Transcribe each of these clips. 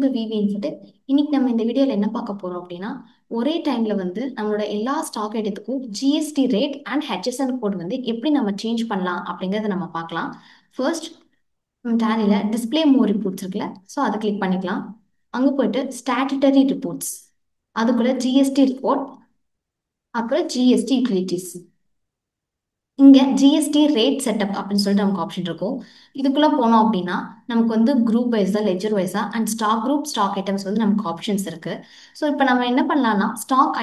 To V V Infotech. இன்னைக்கு நம்ம இந்த வீடியோவில் என்ன பார்க்க போறோம் அப்படின்னா, ஒரே டைம்ல வந்து நம்மளோட எல்லா ஸ்டாக் ஐட்டத்துக்கும் GST rate and HSN code வந்து எப்படி நம்ம சேஞ்ச் பண்ணலாம் அப்படிங்கறத நம்ம பார்க்கலாம். ஃபர்ஸ்ட் டேலியில் டிஸ்பிளே மோர் ரிப்போர்ட்ஸ் இருக்குல்ல, ஸோ அதை கிளிக் பண்ணிக்கலாம். அங்கே போயிட்டு ஸ்டாட்டுட்டரி ரிப்போர்ட்ஸ், அதுக்குள்ள ஜிஎஸ்டி ரிப்போர்ட், அப்புறம் ஜிஎஸ்டி யூட்டிலிட்டிஸ். இங்க ஜிஎஸ்டி ரேட் செட்டப் அப்படின்னு சொல்லிட்டு நமக்கு ஆப்ஷன் இருக்கும். இதுக்குள்ள போனோம் அப்படின்னா நமக்கு வந்து குரூப் வைஸா, லெஜர் வைஸா and stock group, stock items வந்து நமக்கு ஆப்ஷன்ஸ் இருக்கு. ஸோ இப்போ நம்ம என்ன பண்ணலாம்னா, ஸ்டாக்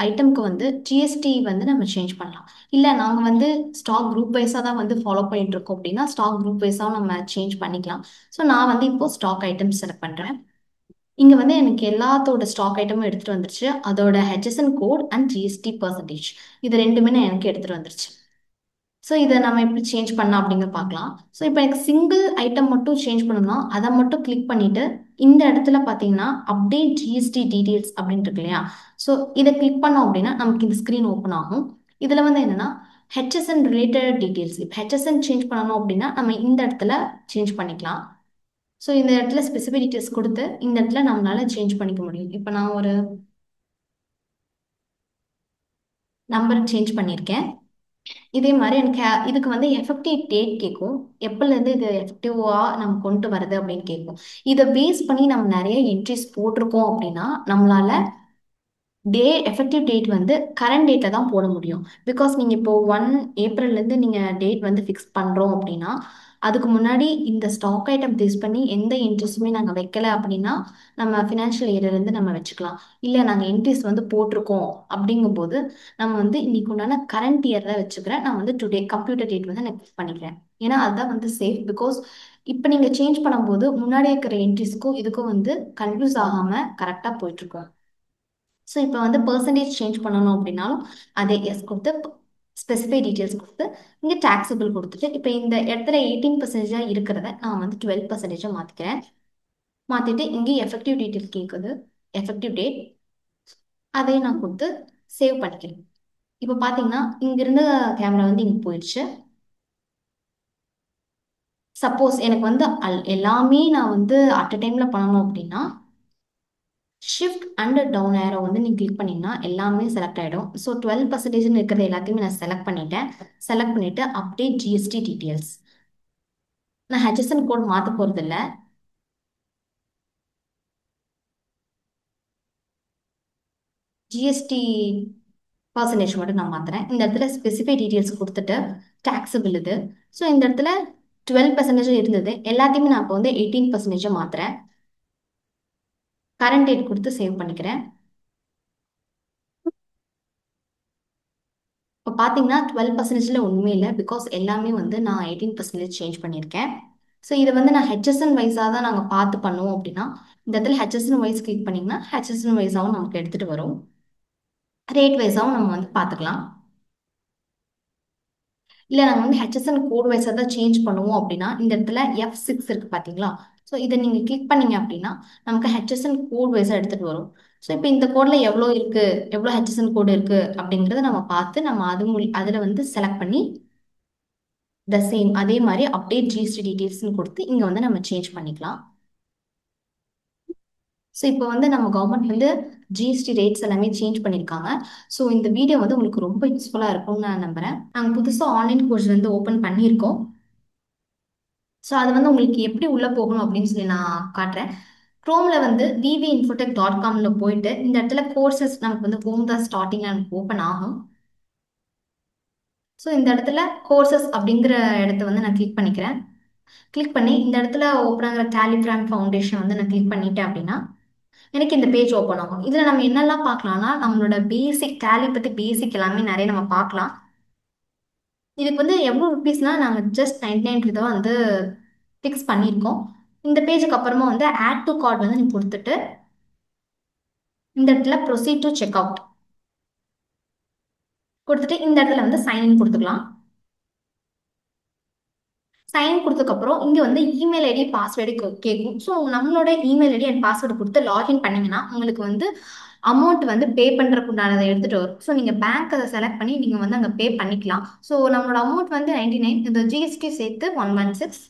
ஐட்டம்க்கு வந்து ஜிஎஸ்டி வந்து நம்ம சேஞ்ச் பண்ணலாம். இல்லை நாங்கள் வந்து ஸ்டாக் குரூப் வைஸாக தான் வந்து ஃபாலோ பண்ணிட்டு இருக்கோம் அப்படின்னா ஸ்டாக் குரூப் வைஸாக நம்ம சேஞ்ச் பண்ணிக்கலாம். ஸோ நான் வந்து இப்போ ஸ்டாக் ஐட்டம்ஸ் செலக்ட் பண்ணுறேன். இங்க வந்து எனக்கு எல்லாத்தோட ஸ்டாக் ஐட்டமும் எடுத்துட்டு வந்துருச்சு. அதோட HSN code and GST percentage இது ரெண்டுமே நான் எனக்கு எடுத்துட்டு வந்துருச்சு. ஸோ இதை நம்ம எப்படி சேஞ்ச் பண்ணலாம் அப்படிங்கிற பார்க்கலாம். ஸோ இப்போ எனக்கு சிங்கிள் ஐட்டம் மட்டும் சேஞ்ச் பண்ணணும்னா அதை மட்டும் கிளிக் பண்ணிட்டு இந்த இடத்துல பார்த்தீங்கன்னா அப்டேட் ஜிஎஸ்டி டீடைல்ஸ் அப்படின்னு இருக்கு இல்லையா, ஸோ இதை கிளிக் பண்ணோம் அப்படின்னா நமக்கு இந்த ஸ்க்ரீன் ஓப்பன் ஆகும். இதில் வந்து என்னன்னா ஹெச்எஸ்என் ரிலேட்டட் டீடைல்ஸ். இப்போ ஹெச்எஸ்என் சேஞ்ச் பண்ணணும் அப்படின்னா நம்ம இந்த இடத்துல சேஞ்ச் பண்ணிக்கலாம். ஸோ இந்த இடத்துல ஸ்பெசிஃபிக் டீடைல்ஸ் கொடுத்து இந்த இடத்துல நம்மளால சேஞ்ச் பண்ணிக்க முடியும். இப்போ நான் ஒரு நம்பர் சேஞ்ச் பண்ணியிருக்கேன். இதே மாதிரி எனக்கு இதுக்கு வந்து எஃபெக்டிவ் டேட் கேட்கும். எப்போலேருந்து இது எஃபெக்டிவாக நம்ம கொண்டு வருது அப்படின்னு கேட்கும். இதை பேஸ் பண்ணி நம்ம நிறைய என்ட்ரிஸ் போட்டிருக்கோம் அப்படின்னா நம்மளால எஃபெக்டிவ் டேட் வந்து கரண்ட் டேட்டில் தான் போட முடியும். பிகாஸ் நீங்கள் இப்போ 1 ஏப்ரல்லேருந்து நீங்கள் டேட் வந்து ஃபிக்ஸ் பண்ணுறோம் அப்படின்னா அதுக்கு முன்னாடி இந்த ஸ்டாக் ஐட்டம் பேஸ் பண்ணி எந்த என்ட்ரிஸுமே நாங்கள் வைக்கல அப்படின்னா நம்ம ஃபினான்ஷியல் இயர்லேருந்து நம்ம வச்சுக்கலாம். இல்லை நாங்கள் என்ட்ரிஸ் வந்து போட்டிருக்கோம் அப்படிங்கும்போது நம்ம வந்து இன்னைக்கு உண்டான கரண்ட் இயரில் வச்சுக்கிறேன். நான் வந்து டுடே கம்ப்யூட்டர் டேட் வந்து நான் ஃபிக்ஸ் பண்ணிக்கிறேன். ஏன்னா அதுதான் வந்து சேஃப். பிகாஸ் இப்போ நீங்கள் சேஞ்ச் பண்ணும்போது முன்னாடி இருக்கிற என்ட்ரிஸ்க்கும் இதுக்கும் வந்து கன்ஃபியூஸ் ஆகாமல் கரெக்டாக போயிட்டுருக்கோம். ஸோ இப்போ வந்து பர்சன்டேஜ் சேஞ்ச் பண்ணணும் அப்படின்னாலும் அதே எஸ் கொடுத்து ஸ்பெசிஃபை டீட்டெயில்ஸ் கொடுத்து இங்கே டாக்ஸபிள் கொடுத்துட்டு இப்போ இந்த இடத்துல 18% இருக்கிறத நான் வந்து 12% மாற்றிக்கிறேன். மாற்றிட்டு இங்கே எஃபெக்டிவ் டீட்டெயில் கேட்குது, எஃபெக்டிவ் டேட், அதையும் நான் கொடுத்து சேவ் பண்ணிக்கிறேன். இப்போ பார்த்தீங்கன்னா இங்கிருந்து கேமரா வந்து இங்கே போயிடுச்சு. சப்போஸ் எனக்கு வந்து எல்லாமே நான் வந்து அட் அ டைமில் பண்ணணும் அப்படின்னா ஷிஃப்ட் அண்ட் டவுன் ஏரோ வந்து நீங்கள் கிளிக் பண்ணிங்கன்னா எல்லாமே செலக்ட் ஆகிடும். ஸோ 12% இருக்கிறது எல்லாத்தையுமே நான் செலக்ட் பண்ணிட்டேன். செலக்ட் பண்ணிவிட்டு அப்டேட் ஜிஎஸ்டி டீட்டெயில்ஸ். நான் ஹெச்எஸ்என் கோட் மாற்ற போகிறது இல்லை. ஜிஎஸ்டி பர்சன்டேஜ் மட்டும் நான் மாற்றுறேன். இந்த இடத்துல ஸ்பெசிஃபை டீட்டெயில்ஸ் கொடுத்துட்டு டாக்ஸபிள் இது. ஸோ இந்த இடத்துல 12% இருந்தது எல்லாத்தையுமே நான் இப்போ வந்து 18% மாற்றுறேன். கரண்ட் டேட் கொடுத்து சேவ் பண்ணிக்கிறேன். இப்போ பார்த்தீங்கன்னா 12%ல ஒன்றுமே இல்லை. பிகாஸ் எல்லாமே வந்து நான் 18% சேஞ்ச் பண்ணியிருக்கேன். ஸோ இதை வந்து நான் ஹெச்எஸ்என் வைஸாக தான் நாங்கள் பார்த்து பண்ணுவோம் அப்படின்னா இந்த இடத்துல ஹெச்எஸ்என் வைஸ் கிளிக் பண்ணிங்கன்னா ஹெச்எஸ்என் வைஸாகவும் நமக்கு எடுத்துகிட்டு வரும். ரேட் வைஸாகவும் நம்ம வந்து பார்த்துக்கலாம். இல்லை நாங்கள் வந்து ஹெச்எஸ்என் கோட் வைஸாக தான் சேஞ்ச் பண்ணுவோம் அப்படின்னா இந்த இடத்துல F6 இருக்குது பார்த்தீங்களா, ஸோ இதை நீங்கள் கிளிக் பண்ணீங்க அப்படின்னா நமக்கு ஹெச்எஸ்என் கோட் வைஸாக எடுத்துகிட்டு வரும். ஸோ இப்போ இந்த கோடில் எவ்வளோ இருக்குது, எவ்வளோ ஹெச்எஸ்என் கோடு இருக்குது அப்படிங்கிறத நம்ம பார்த்து நம்ம அதில் வந்து செலக்ட் பண்ணி த சேம் அதே மாதிரி அப்டேட் ஜிஎஸ்டி டீட்டெயில்ஸ்னு கொடுத்து இங்கே வந்து நம்ம சேஞ்ச் பண்ணிக்கலாம். ஸோ இப்போ வந்து நம்ம கவர்மெண்ட் வந்து ஜிஎஸ்டி ரேட்ஸ் எல்லாமே சேஞ்ச் பண்ணியிருக்காங்க. ஸோ இந்த வீடியோ வந்து உங்களுக்கு ரொம்ப யூஸ்ஃபுல்லாக இருக்கும்னு நான் நம்புகிறேன். நாங்கள் புதுசாக ஆன்லைன் கோர்ஸ் வந்து ஓப்பன் பண்ணியிருக்கோம். ஸோ அது வந்து உங்களுக்கு எப்படி உள்ளே போகணும் அப்படின்னு சொல்லி நான் காட்டுறேன். க்ரோமில் வந்து vivinfotech.com போயிட்டு இந்த இடத்துல கோர்சஸ் நமக்கு வந்து ஹோம் தான் ஸ்டார்டிங் நமக்கு ஓப்பன் ஆகும். ஸோ இந்த இடத்துல கோர்சஸ் அப்படிங்கிற இடத்த வந்து நான் கிளிக் பண்ணிக்கிறேன். கிளிக் பண்ணி இந்த இடத்துல ஓப்பன் ஆகிற டேலி பிராண்ட் ஃபவுண்டேஷன் வந்து நான் கிளிக் பண்ணிட்டேன் அப்படின்னா எனக்கு இந்த பேஜ் ஓப்பன் ஆகும். இதில் நம்ம என்னெல்லாம் பார்க்கலாம்னா நம்மளோட பேசிக் டேலி பற்றி பேசிக் எல்லாமே நிறைய நம்ம பார்க்கலாம். இதுக்கு வந்து எவ்வளோ ருபீஸ்னா நாங்கள் ஜஸ்ட் 99 தான் வந்து ஃபிக்ஸ் பண்ணியிருக்கோம். இந்த பேஜுக்கு அப்புறமா வந்து ஆட் டு கார்ட் வந்து நீங்கள் கொடுத்துட்டு இந்த இடத்துல ப்ரொசீட் டு செக் அவுட் கொடுத்துட்டு இந்த இடத்துல வந்து சைன்இன் கொடுத்துக்கலாம். சைன் கொடுத்ததுக்கப்புறம் இங்கே வந்து இமெயில் ஐடி பாஸ்வேர்டு கேட்கும். ஸோ நம்மளோட இமெயில் ஐடி அண்ட் பாஸ்வேர்டு கொடுத்து லாகின் பண்ணிங்கன்னா உங்களுக்கு வந்து அமௌண்ட் வந்து பே பண்ணுறதுக்கு உண்டானதை எடுத்துகிட்டு வரும். ஸோ நீங்கள் பேங்க் அதை செலக்ட் பண்ணி நீங்கள் வந்து அங்கே பே பண்ணிக்கலாம். ஸோ நம்மளோட அமௌண்ட் வந்து 99, இந்த ஜிஎஸ்டி சேர்த்து 116.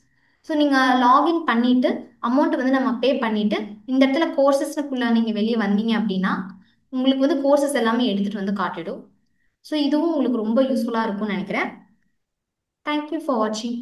ஸோ நீங்கள் லாகின் பண்ணிவிட்டு அமௌண்ட் வந்து நம்ம பே பண்ணிவிட்டு இந்த இடத்துல கோர்சஸ்க்குள்ளே நீங்கள் வெளியே வந்தீங்க அப்படின்னா உங்களுக்கு வந்து கோர்சஸ் எல்லாமே எடுத்துகிட்டு வந்து காட்டிடும். ஸோ இதுவும் உங்களுக்கு ரொம்ப யூஸ்ஃபுல்லாக இருக்கும்னு நினைக்கிறேன். தேங்க்யூ ஃபார் வாட்சிங்.